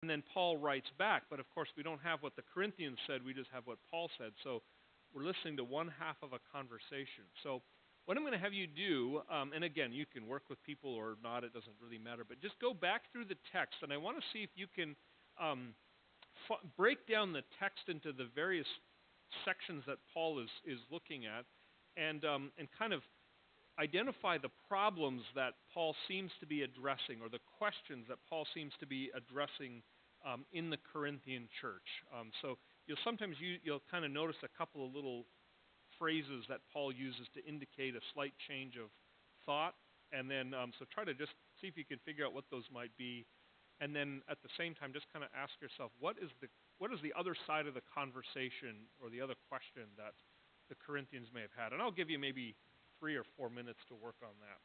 And then Paul writes back, but of course we don't have what the Corinthians said, we just have what Paul said. So we're listening to one half of a conversation. So what I'm going to have you do, and again, you can work with people or not, it doesn't really matter, but just go back through the text, and I want to see if you can break down the text into the various sections that Paul is looking at, and kind of identify the problems that Paul seems to be addressing, or the questions that Paul seems to be addressing in the Corinthian church. So you'll kind of notice a couple of little phrases that Paul uses to indicate a slight change of thought, and then so try to just see if you can figure out what those might be, and then at the same time just kind of ask yourself, what is the other side of the conversation or the other question that the Corinthians may have had? And I'll give you maybe 3 or 4 minutes to work on that.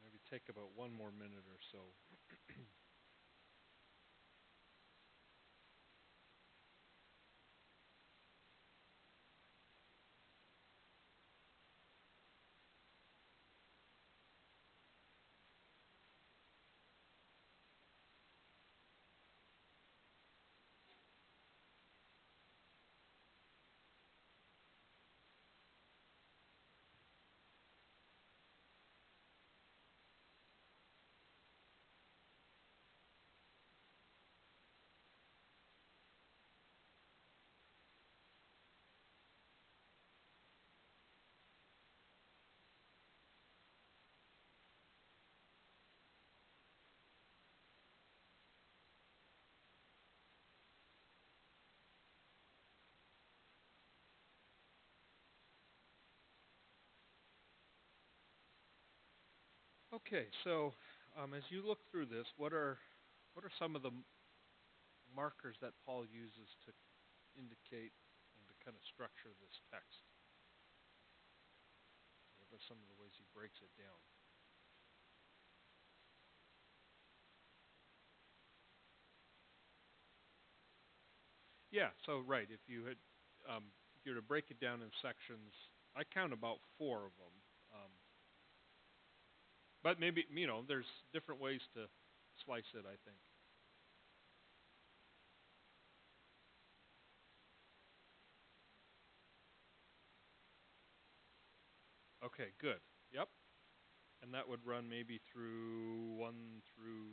Maybe take about 1 more minute or so. Okay, so as you look through this, what are some of the markers that Paul uses to indicate and to kind of structure this text? What are some of the ways he breaks it down? Yeah, so right, if you were to break it down in sections, I count about 4 of them. But maybe, there's different ways to slice it, I think. Okay, good. Yep. And that would run maybe through 1 through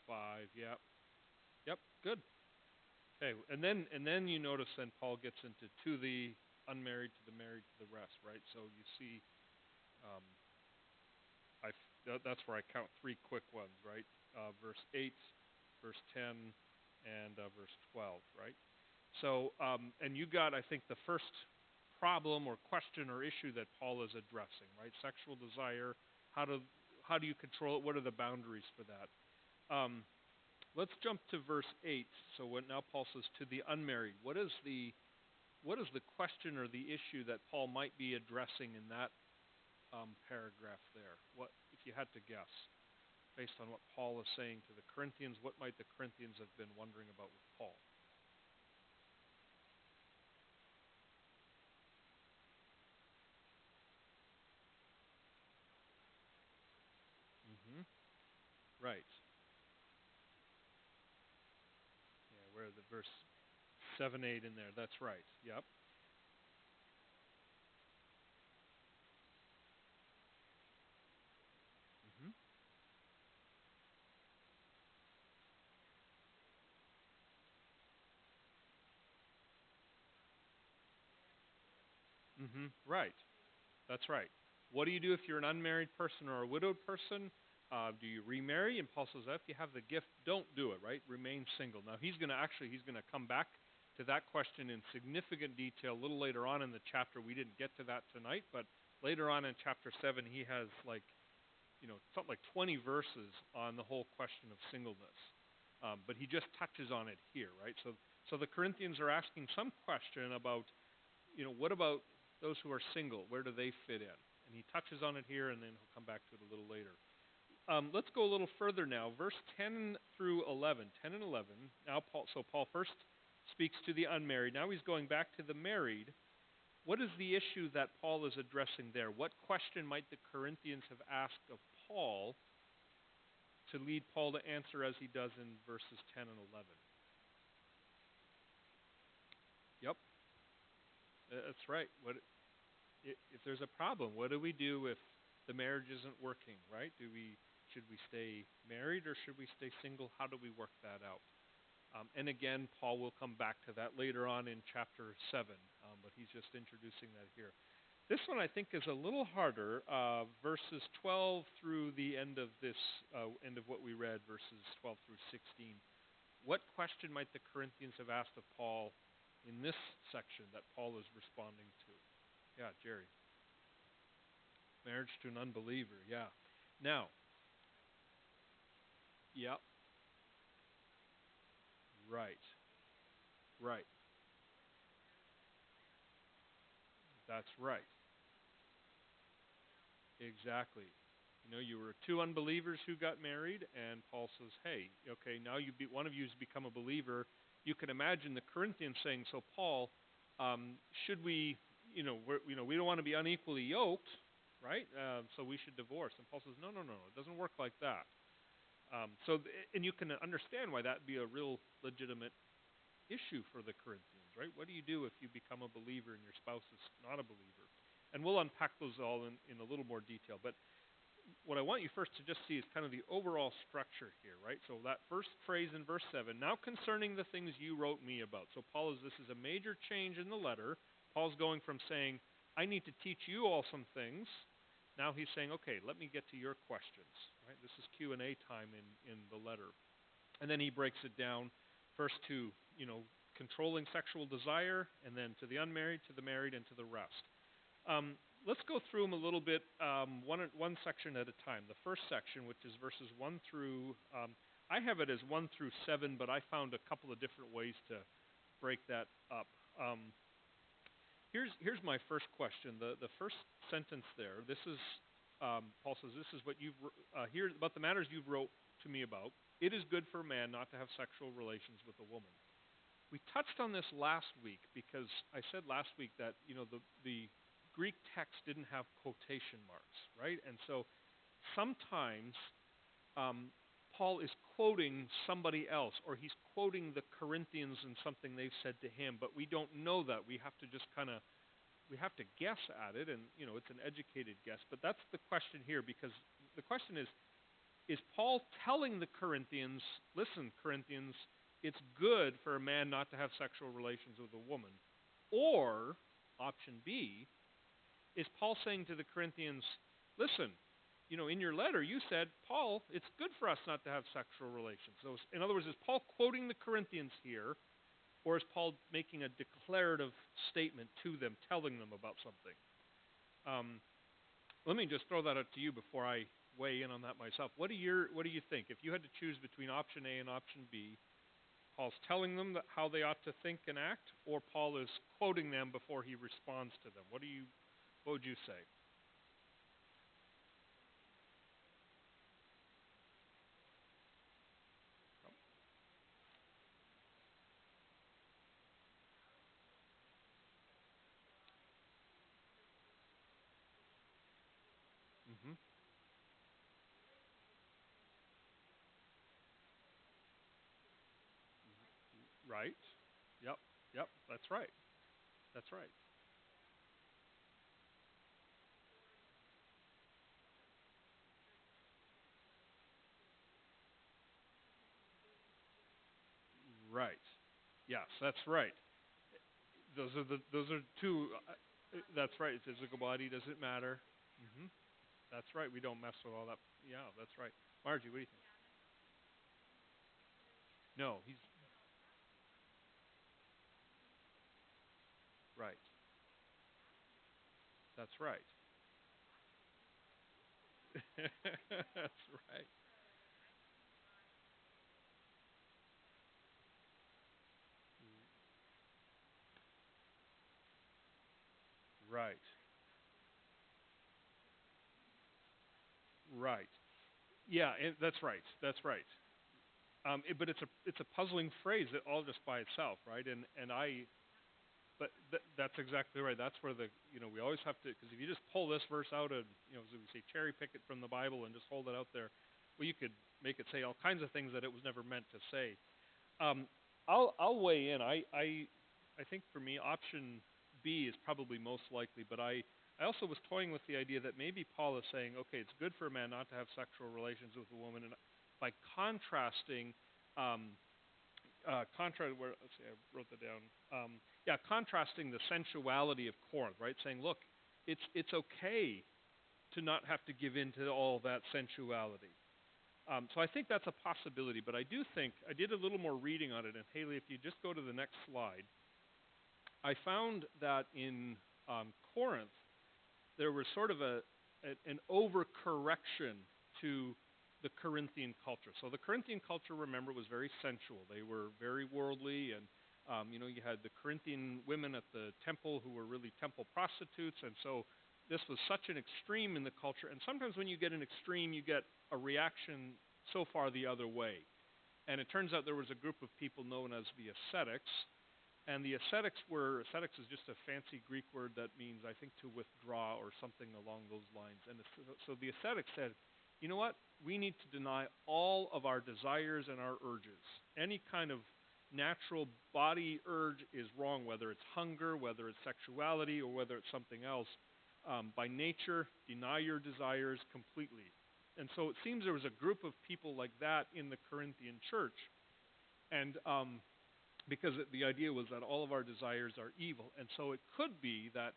5. Yep. Yep, good. Okay, and then you notice then Paul gets into to the unmarried, to the married, to the rest, right? So you see, um, that's where I count 3 quick ones, right? Verse 8, verse 10, and verse 12, right? So, and you got, I think, the first problem or question or issue that Paul is addressing, right? Sexual desire. How do you control it? What are the boundaries for that? Let's jump to verse 8. So now Paul says to the unmarried. What is the question or the issue that Paul might be addressing in that paragraph there? What, if you had to guess? based on what Paul is saying to the Corinthians? What might the Corinthians have been wondering about with Paul? Hmm. Right. Yeah, where the verse 7, 8 in there. That's right. Yep. Hmm. Hmm. Right. That's right. What do you do if you're an unmarried person or a widowed person? Do you remarry? And Paul says, if you have the gift, don't do it, right? Remain single. Now, he's going to come back to that question in significant detail a little later on in the chapter. We didn't get to that tonight, but later on in chapter 7, he has something like 20 verses on the whole question of singleness. But he just touches on it here, right? So the Corinthians are asking some question about, what about those who are single? Where do they fit in? And he touches on it here, and then he'll come back to it a little later. Let's go a little further now. Verse 10 through 11. 10 and 11. Now, Paul first speaks to the unmarried. Now he's going back to the married. What is the issue that Paul is addressing there? What question might the Corinthians have asked of Paul to lead Paul to answer as he does in verses 10 and 11? Yep, that's right. If there's a problem, what do we do if the marriage isn't working, right? Should we stay married or should we stay single? How do we work that out? And again, Paul will come back to that later on in chapter 7, but he's just introducing that here. This one I think is a little harder, verses 12 through the end of end of what we read, verses 12 through 16. What question might the Corinthians have asked of Paul in this section that Paul is responding to? Yeah, Jerry. Marriage to an unbeliever, yeah. Now, yeah, right, right. That's right. Exactly. You were two unbelievers who got married, and Paul says, "Hey, okay, now one of you has become a believer." You can imagine the Corinthians saying, "So, Paul, should we, we don't want to be unequally yoked, right? So we should divorce." And Paul says, "No, no, no, it doesn't work like that." And you can understand why that'd be a real legitimate issue for the Corinthians, right? What do you do if you become a believer and your spouse is not a believer? And we'll unpack those all in a little more detail. But what I want you first to just see is kind of the overall structure here, right? So that first phrase in verse 7, now concerning the things you wrote me about. So this is a major change in the letter. Paul's going from saying, I need to teach you all some things. Now he's saying, okay, let me get to your questions, right? This is Q&A time in the letter. And then he breaks it down first to, controlling sexual desire, and then to the unmarried, to the married, and to the rest. Let's go through them a little bit, one section at a time. The first section, which is verses 1 through, I have it as 1 through 7, but I found a couple of different ways to break that up. Here's my first question. The first sentence there, this is, Paul says, this is what you've, here about the matters you've wrote to me about. It is good for a man not to have sexual relations with a woman. We touched on this last week because I said last week that, the Greek text didn't have quotation marks, right? And so sometimes Paul is quoting somebody else, or he's quoting the Corinthians in something they've said to him, but we don't know that. We have to just we have to guess at it, and, it's an educated guess. But that's the question here, because the question is Paul telling the Corinthians, listen, Corinthians, it's good for a man not to have sexual relations with a woman? Or, option B, is Paul saying to the Corinthians, listen, in your letter you said, Paul, it's good for us not to have sexual relations. So, in other words, is Paul quoting the Corinthians here, or is Paul making a declarative statement to them, telling them about something? Let me just throw that out to you before I weigh in on that myself. What do you think? If you had to choose between option A and option B, Paul's telling them how they ought to think and act, or Paul is quoting them before he responds to them? What would you say? Hmm. Right. Yep. Yep. That's right. That's right. Right. Yes, that's right. Those are two. That's right. Physical body doesn't matter. Hmm. That's right. We don't mess with all that. Yeah, that's right. Margie, what do you think? No, he's right. That's right. That's right. Right. Right. Yeah, that's right. That's right. But it's a puzzling phrase that all just by itself, right? And I but that's exactly right. That's where we always have to, because if you just pull this verse out and as we say cherry pick it from the Bible and just hold it out there, well, you could make it say all kinds of things that it was never meant to say. Um, I'll weigh in. I think for me, option B is probably most likely, but I also was toying with the idea that maybe Paul is saying, okay, it's good for a man not to have sexual relations with a woman, and by contrasting, where let's see, I wrote that down. Yeah, contrasting the sensuality of Corinth, right? Saying, look, it's okay to not have to give in to all that sensuality. So I think that's a possibility, but I do think I did a little more reading on it. And Haley, if you just go to the next slide, I found that in Corinth there was sort of an overcorrection to the Corinthian culture. So the Corinthian culture, remember, was very sensual. They were very worldly, and you had the Corinthian women at the temple who were really temple prostitutes, and so this was such an extreme in the culture. And sometimes when you get an extreme, you get a reaction so far the other way. And it turns out there was a group of people known as the ascetics, and the ascetics is just a fancy Greek word that means, I think, to withdraw or something along those lines. And so the ascetics said, you know what? We need to deny all of our desires and our urges. Any kind of natural body urge is wrong, whether it's hunger, whether it's sexuality, or whether it's something else. By nature, deny your desires completely. And so it seems there was a group of people like that in the Corinthian church. And because the idea was that all of our desires are evil. And so it could be that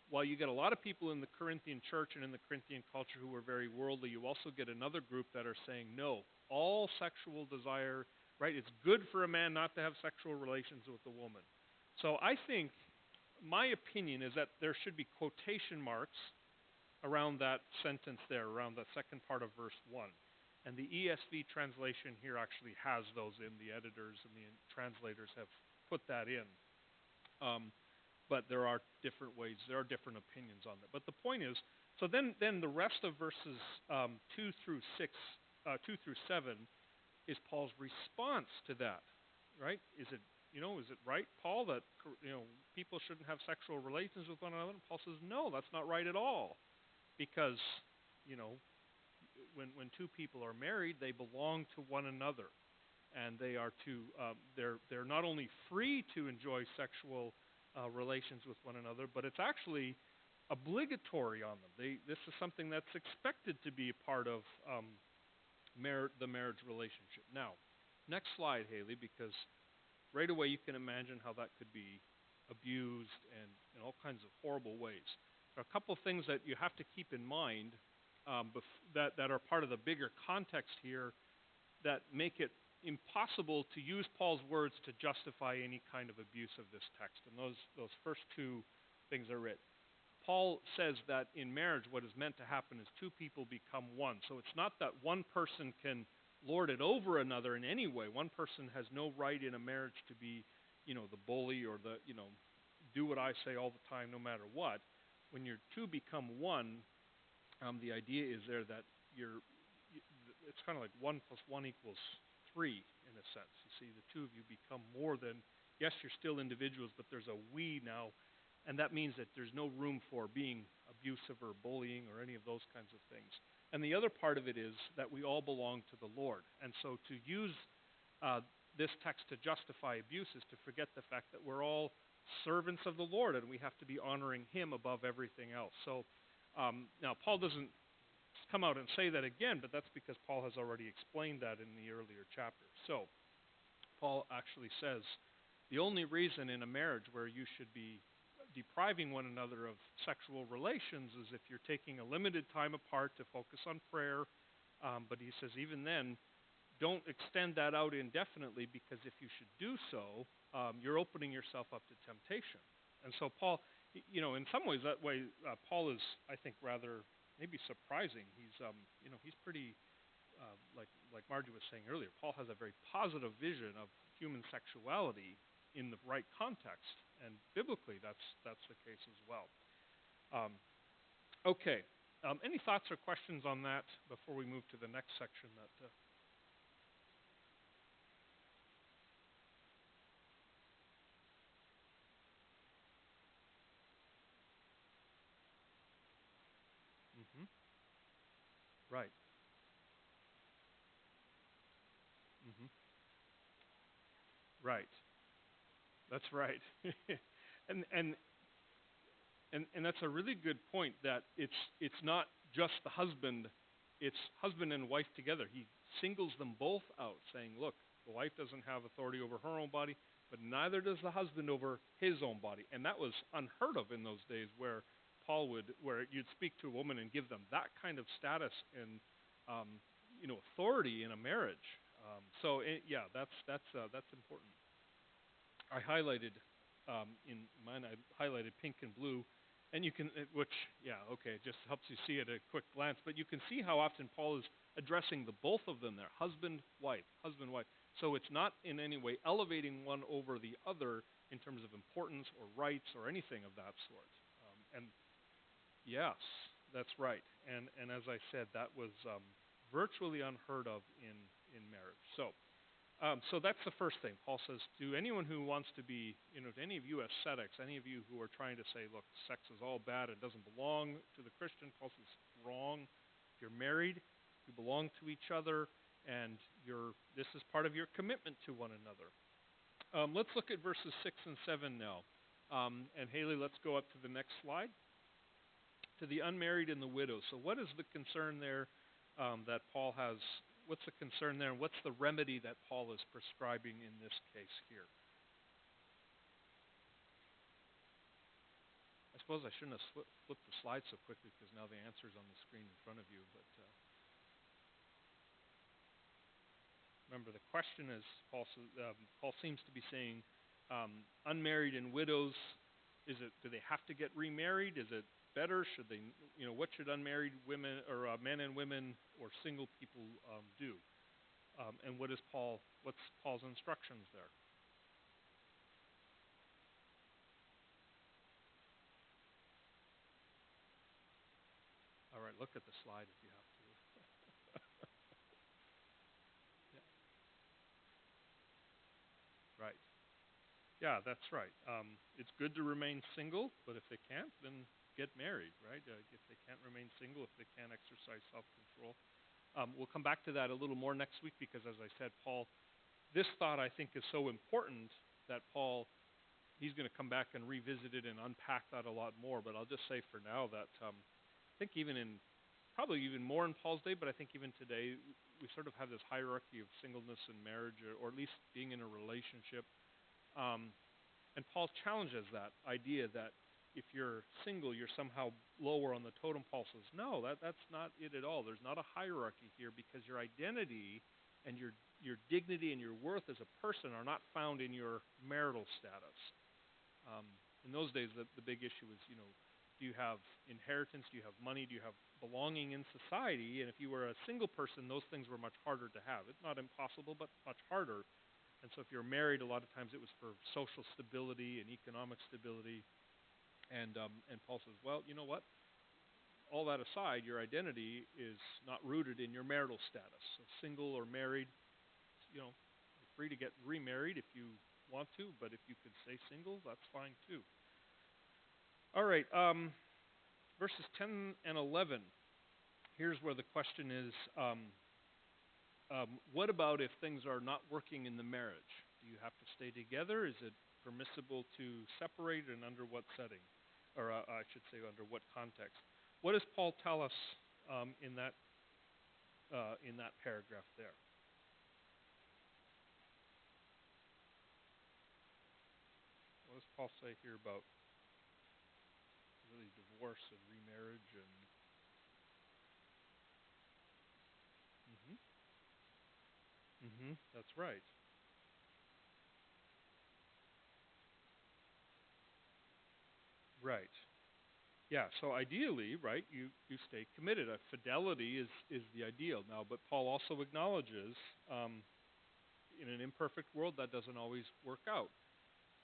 while you get a lot of people in the Corinthian church and in the Corinthian culture who are very worldly, you also get another group that are saying, no, all sexual desire, right? It's good for a man not to have sexual relations with a woman. So I think my opinion is that there should be quotation marks around that sentence there, around the second part of verse 1. And the ESV translation here actually has those in. The editors and the translators have put that in. But there are different ways, there are different opinions on that. But the point is, so then the rest of verses 2 through 6, 2 through 7 is Paul's response to that, right? Is it right, Paul, that people shouldn't have sexual relations with one another? And Paul says, no, that's not right at all, because you know when two people are married, they belong to one another, and they are they're not only free to enjoy sexual relations with one another, but it's actually obligatory on them. This is something that's expected to be a part of the marriage relationship. Now, next slide, Haley, because right away you can imagine how that could be abused and in all kinds of horrible ways. There are a couple of things that you have to keep in mind that are part of the bigger context here that make it impossible to use Paul's words to justify any kind of abuse of this text. And those first two things are it. Paul says that in marriage, what is meant to happen is two people become one. So it's not that one person can lord it over another in any way. One person has no right in a marriage to be, the bully or do what I say all the time, no matter what. When your two become one, the idea is there that it's kind of like 1 plus 1 equals 3 in a sense. You see, the two of you become more than, yes, you're still individuals, but there's a we now, And that means that there's no room for being abusive or bullying or any of those kinds of things. And the other part of it is that we all belong to the Lord. And so to use uh, this text to justify abuse is to forget the fact that we're all servants of the Lord and we have to be honoring Him above everything else. So now Paul doesn't come out and say that again, but that's because Paul has already explained that in the earlier chapter. So Paul actually says the only reason in a marriage where you should be depriving one another of sexual relations is if you're taking a limited time apart to focus on prayer. But he says even then, don't extend that out indefinitely, because if you should do so, you're opening yourself up to temptation. And so Paul, in some ways that way, Paul is, I think, rather maybe surprising. He's pretty, like Margie was saying earlier, Paul has a very positive vision of human sexuality in the right context, and biblically that's the case as well. Okay, any thoughts or questions on that before we move to the next section? Mm-hmm. Right. Mm-hmm. Right. That's right. and and and that's a really good point, that it's not just the husband, it's husband and wife together. He singles them both out, saying, look, the wife doesn't have authority over her own body, but neither does the husband over his own body. And that was unheard of in those days, where where you'd speak to a woman and give them that kind of status and authority in a marriage. Yeah, that's important. I highlighted in mine. I highlighted pink and blue, and you can, it just helps you see at a quick glance. But you can see how often Paul is addressing the both of them there, husband, wife, husband, wife. So it's not in any way elevating one over the other in terms of importance or rights or anything of that sort. And yes, that's right. And as I said, that was virtually unheard of in marriage. So that's the first thing. Paul says to anyone who wants to be, to any of you ascetics, any of you who are trying to say, look, sex is all bad and doesn't belong to the Christian, Paul says, wrong. If you're married, you belong to each other, and this is part of your commitment to one another. Let's look at verses 6 and 7 now. And Haley, let's go up to the next slide. To the unmarried and the widow. So what is the concern there that Paul has? What's the concern there, and what's the remedy that Paul is prescribing in this case here? I suppose I shouldn't have flipped the slide so quickly, because now the answer's on the screen in front of you. But remember, the question is, Paul seems to be saying, unmarried and widows, do they have to get remarried? Is it better? Should they, what should unmarried women or men and women or single people do? And what's Paul's instructions there? All right, look at the slide if you have to. Yeah, right. Yeah, that's right. It's good to remain single, but if they can't, then get married, right? If they can't remain single, if they can't exercise self-control. We'll come back to that a little more next week, because, as I said, this thought, I think, is so important that he's going to come back and revisit it and unpack that a lot more. But I'll just say for now that I think probably even more in Paul's day, but I think even today, we sort of have this hierarchy of singleness and marriage, or at least being in a relationship. And Paul challenges that idea that if you're single, you're somehow lower on the totem pole. Says, no, that's not it at all. There's not a hierarchy here, because your identity and your dignity and your worth as a person are not found in your marital status. In those days, the big issue was, do you have inheritance? Do you have money? Do you have belonging in society? And if you were a single person, those things were much harder to have. It's not impossible, but much harder. And so if you're married, a lot of times it was for social stability and economic stability. And Paul says, well, you know what? All that aside, your identity is not rooted in your marital status. So single or married, you're free to get remarried if you want to, but if you could stay single, that's fine too. All right, verses 10 and 11. Here's where the question is, what about if things are not working in the marriage? Do you have to stay together? Is it permissible to separate, and under what setting? Or I should say, under what context? What does Paul tell us in that paragraph there? What does Paul say here about really divorce and remarriage and? That's right. Right. Yeah, so ideally, right, you stay committed. Fidelity is the ideal now, but Paul also acknowledges in an imperfect world that doesn't always work out.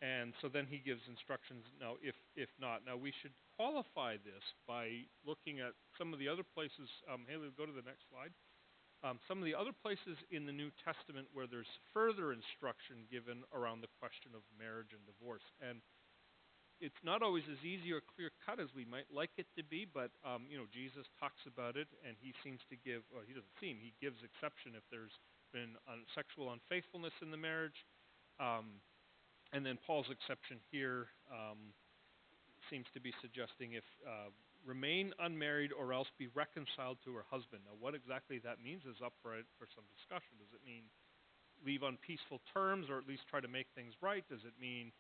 And so then he gives instructions. Now, if not, now we should qualify this by looking at some of the other places. Haley, go to the next slide. Some of the other places in the New Testament where there's further instruction given around the question of marriage and divorce. And it's not always as easy or clear cut as we might like it to be, but Jesus talks about it, and he seems to give. Well, he doesn't seem. He gives exception if there's been sexual unfaithfulness in the marriage, and then Paul's exception here seems to be suggesting if remain unmarried or else be reconciled to her husband. Now, what exactly that means is up for some discussion. Does it mean leave on peaceful terms, or at least try to make things right? Does it mean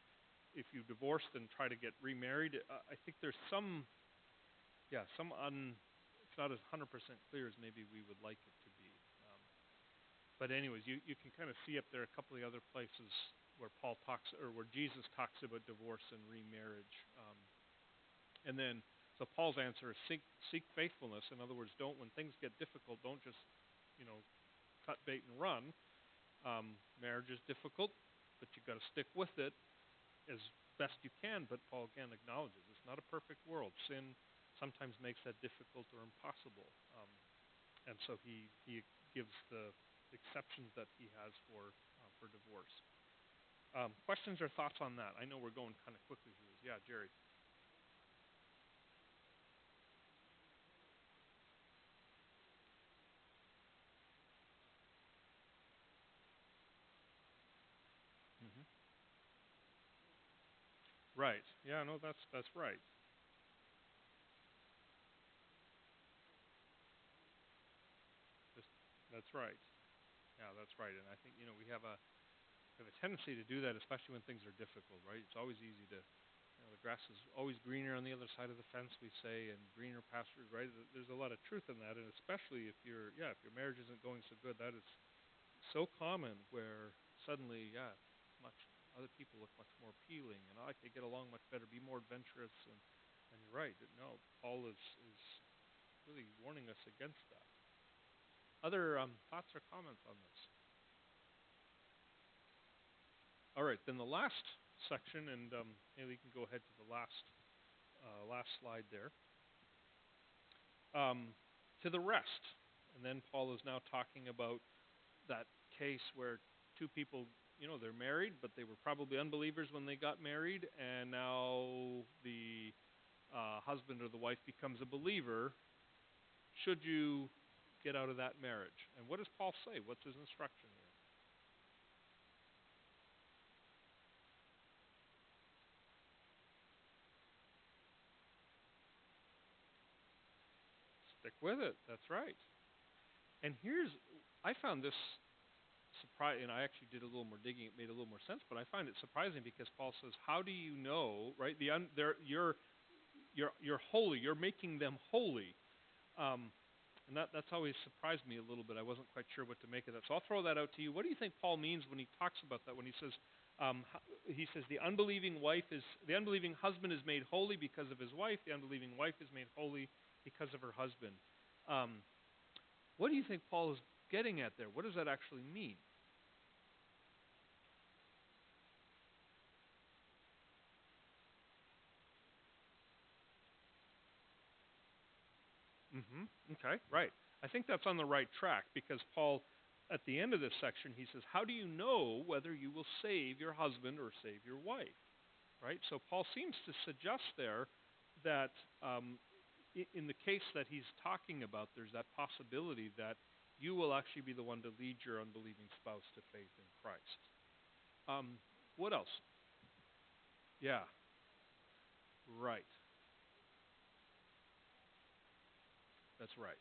if you divorced and try to get remarried? I think there's it's not as 100% clear as maybe we would like it to be. But anyways, you can kind of see up there a couple of the other places where Paul talks, or where Jesus talks about divorce and remarriage. And then, so Paul's answer is seek faithfulness. In other words, when things get difficult, don't just, cut bait and run. Marriage is difficult, but you've got to stick with it as best you can. But Paul again acknowledges it's not a perfect world. Sin sometimes makes that difficult or impossible. And so he gives the exceptions that he has for divorce. Questions or thoughts on that? I know we're going kind of quickly through this. Yeah, Jerry. hmm Right. Yeah. No, that's right. Just, that's right. Yeah, that's right. And I think we have a tendency to do that, especially when things are difficult, right? It's always easy to, the grass is always greener on the other side of the fence, we say, and greener pastures, right? There's a lot of truth in that, and especially if your marriage isn't going so good, that is so common. Where suddenly, much other people look much more appealing, and I could get along much better, be more adventurous, and you're right. No, Paul is really warning us against that. Other thoughts or comments on this? All right, then the last section, and Haley, you can go ahead to the last slide there. To the rest, and then Paul is now talking about that case where two people, they're married, but they were probably unbelievers when they got married, and now the husband or the wife becomes a believer. Should you get out of that marriage? And what does Paul say? What's his instruction here? Stick with it. That's right. And I found this surprising, and I actually did a little more digging. It made a little more sense, but I find it surprising because Paul says, "How do you know?" Right? You're holy. You're making them holy, and that's always surprised me a little bit. I wasn't quite sure what to make of that, so I'll throw that out to you. What do you think Paul means when he talks about that? When he says the unbelieving husband is made holy because of his wife. The unbelieving wife is made holy because of her husband. What do you think Paul is getting at there? What does that actually mean? Okay, right. I think that's on the right track because Paul, at the end of this section, he says, "How do you know whether you will save your husband or save your wife?" Right? So Paul seems to suggest there that in the case that he's talking about, there's that possibility that you will actually be the one to lead your unbelieving spouse to faith in Christ. What else? Yeah, right. That's right.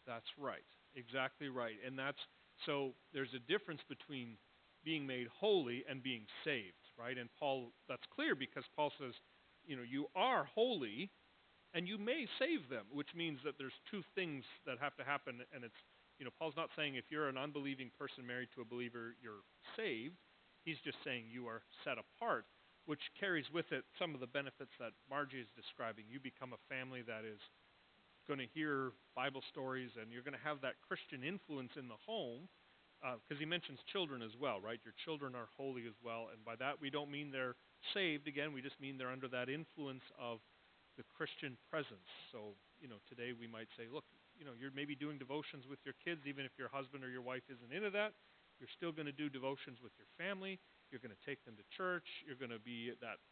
That's right. Exactly right. And that's so there's a difference between being made holy and being saved, right? And Paul, that's clear because Paul says, you are holy and you may save them, which means that there's two things that have to happen. And it's, Paul's not saying if you're an unbelieving person married to a believer, you're saved. He's just saying you are set apart, which carries with it some of the benefits that Margie is describing. You become a family that is going to hear Bible stories, and you're going to have that Christian influence in the home, because he mentions children as well, right? Your children are holy as well, and by that we don't mean they're saved. Again, we just mean they're under that influence of the Christian presence. So, today we might say, look, you're maybe doing devotions with your kids, even if your husband or your wife isn't into that. You're still going to do devotions with your family. You're going to take them to church. You're going to be that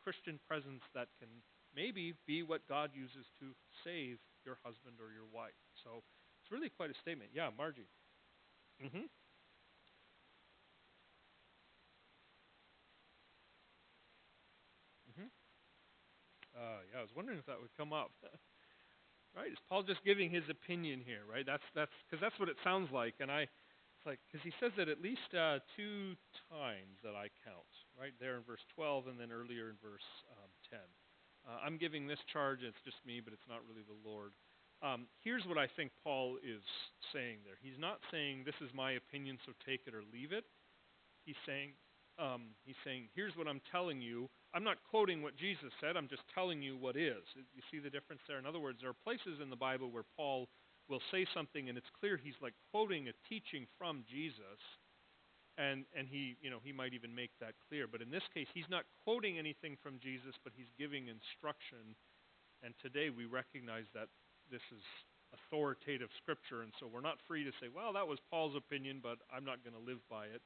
Christian presence that can maybe be what God uses to save your husband or your wife. So it's really quite a statement. Yeah, Margie. Mm-hmm. Mm-hmm. Yeah, I was wondering if that would come up. Right? Is Paul just giving his opinion here? Right? That's because that's what it sounds like. And it's like because he says it at least two times that I count. Right there in verse 12, and then earlier in verse 10. I'm giving this charge. It's just me, but it's not really the Lord. Here's what I think Paul is saying there. He's not saying this is my opinion, so take it or leave it. He's saying, here's what I'm telling you. I'm not quoting what Jesus said. I'm just telling you what is. You see the difference there? In other words, there are places in the Bible where Paul will say something, and it's clear he's like quoting a teaching from Jesus, and he might even make that clear. But in this case, he's not quoting anything from Jesus, but he's giving instruction. And today we recognize that this is authoritative scripture, and so we're not free to say, well, that was Paul's opinion, but I'm not going to live by it.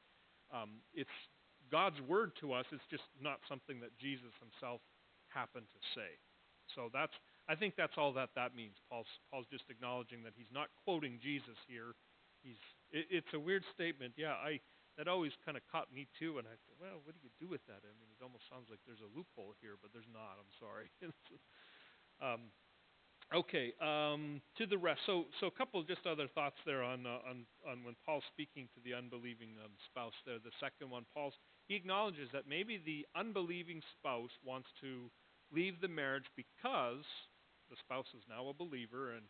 It's God's word to us. It's just not something that Jesus himself happened to say. So I think that's all that means. Paul's just acknowledging that he's not quoting Jesus here. It's a weird statement. Yeah, that always kind of caught me too, and I said, well, what do you do with that? I mean, it almost sounds like there's a loophole here, but there's not. I'm sorry. Okay, to the rest. So a couple just other thoughts there on when Paul's speaking to the unbelieving spouse there. The second one, he acknowledges that maybe the unbelieving spouse wants to leave the marriage because the spouse is now a believer, and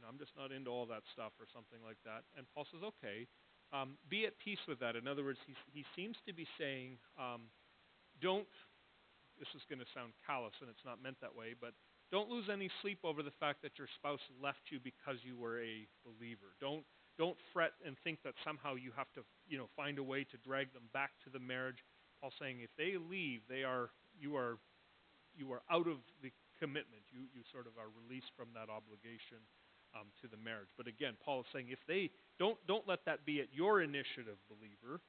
I'm just not into all that stuff or something like that. And Paul says, okay, be at peace with that. In other words, he seems to be saying, don't. This is going to sound callous, and it's not meant that way, but don't lose any sleep over the fact that your spouse left you because you were a believer. Don't fret and think that somehow you have to find a way to drag them back to the marriage. Paul's saying if they leave, you are out of the commitment. You sort of are released from that obligation to the marriage. But again, Paul is saying if they don't let that be at your initiative, believer.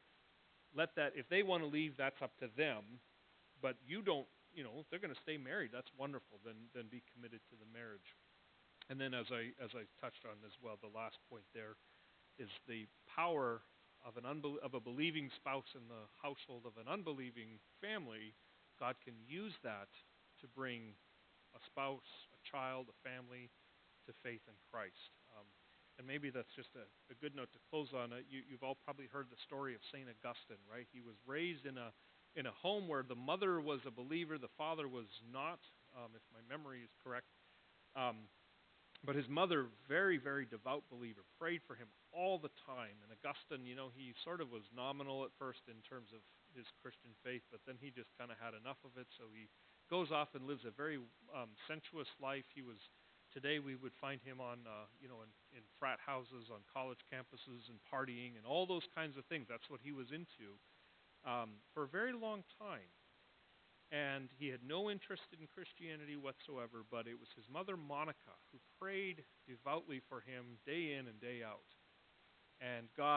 Let that if they want to leave, that's up to them. But you don't. If they're going to stay married, that's wonderful. Then be committed to the marriage. And then as I touched on as well, the last point there is the power of of a believing spouse in the household of an unbelieving family. God can use that to bring a spouse, a child, a family to faith in Christ. And maybe that's just a good note to close on. You've all probably heard the story of St. Augustine, right? He was raised in a home where the mother was a believer, the father was not, if my memory is correct. But his mother, very, very devout believer, prayed for him all the time. And Augustine, he sort of was nominal at first in terms of his Christian faith, but then he just kind of had enough of it. So he goes off and lives a very sensuous life. Today we would find him on, in frat houses, on college campuses, and partying, and all those kinds of things. That's what he was into for a very long time. And he had no interest in Christianity whatsoever, but it was his mother, Monica, who prayed devoutly for him day in and day out. And God